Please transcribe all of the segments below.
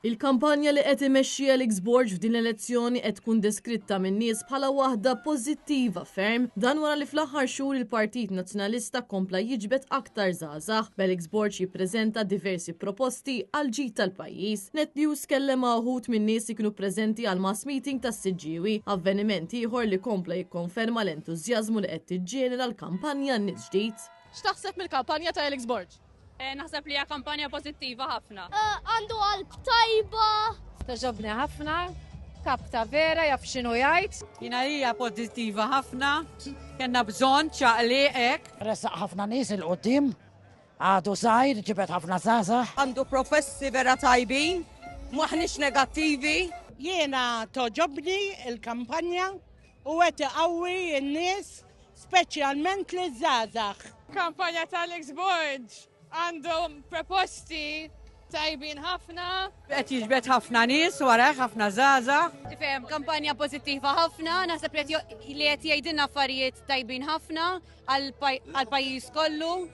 Il-kampanja li qed imexxi Alex Borg f'din l-elezzjoni qed tkun deskritta min-nies bħala waħda pożittiva ferm dan wara li fl-aħħar xhur il-Partit Nazzjonalista kompla jiġbed aktar żgħażagħ b'Alex Borg jippreżenta diversi proposti għal ġid tal-pajjiż. Net News kellem wħud min-nies li kienu preżenti għal mass meeting tas-Siġġiewi, avveniment ieħor li kompla jikkonferma l-entużjażmu li qed tiġġieled l-kampanja n-nies ġdid. X'taħseb mill-kampanja ta' Alex Borg? Naħseb li hija kampanja pożittiva ħafna. Għandu qalb tajba. Taġobni ħafna, kapta vera, jaf xinu jgħid. Jina hija pożittiva ħafna, kellna bżonn ċaqli hekk. Ressaq ħafna nies il-qudiem, għadu żgħir, ġibet ħafna żgħażagħ. Għandu professi vera tajbin, maħniex negattivi. Jiena toġobni il-kampanja u qed iqawwi n-nies speċjalment li żgħażagħ. Kampanja ta' Alex Borg għandhom proposti tajbin ħafna. Qed jiġbed ħafna nies wara ħafna żgħażagħ. Tifhem, kampanja pożittiva ħafna, naħseb li qed jgħidilna affarijiet tajbin ħafna għall pajjiż kollu.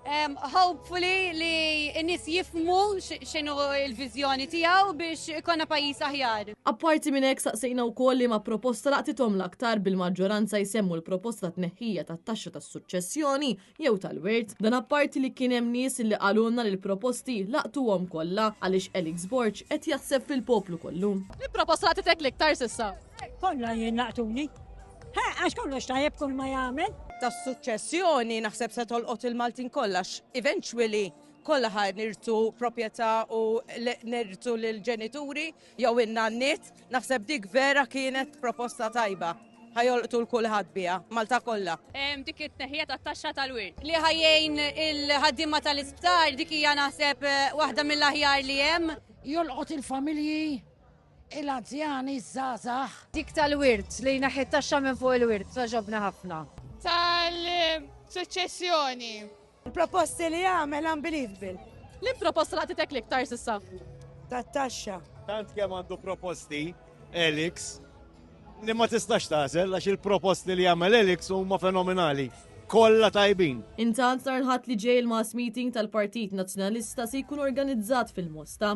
Hopefully li n-nies jifmu x'inhu l-viżjoni tiegħu biex ikonna pajjiż aħjar. Apparti minn hekk saqsejna wkoll li ma' proposta laqtithom l-aktar bil-maġġoranza jsemmu l-proposta tneħħija tat-taxxa tas-suċċessjoni jew tal-wirt. Dan apparti li kien hemm nies li qalulna li l-proposti laqtuhom kollha għaliex Alex Borg qed jaħseb fil-poplu kollu. Li-proposta laqtitek l-iktar s'issa? Kollha jien laqtuni. Għax kollox tajjeb kull ma jagħmel. Tas-suċċessjoni naħseb se tolqot il-Maltin kollax. Eventually kollha ħar nirtu proprjetà u nirtu lill-ġenituri jew in-nanniet, naħseb dik vera kienet proposta tajba. Ħajolqtu l-kulħadd biha, Malta kollha. Dik it-tneħħija tat-taxxa tal-wirt. Li ħajjejn il-ħaddiema tal-isptar dik hija naħseb waħda mill-aħjar li hemm. Jolqot il-familji, il-anzjani, żgħażagħ. Dik tal-wirt li naħħet taxxa minn fuq il-wirt, taġobna ħafna. Tal-suċċessjoni. Il-proposti li għamel unbelievable. Li-proposta laqtitek l-iktar s'issa? Tat-taxxa. Tant kemm għandu proposti, Alex, li ma tistax tażel għax il-proposti li għamel Alex huma fenomenali. Kollha tajbin. Intant sarħat li ġej il-mass meeting tal-Partit Nazzjonalista se jkun organizzat fil-Mosta.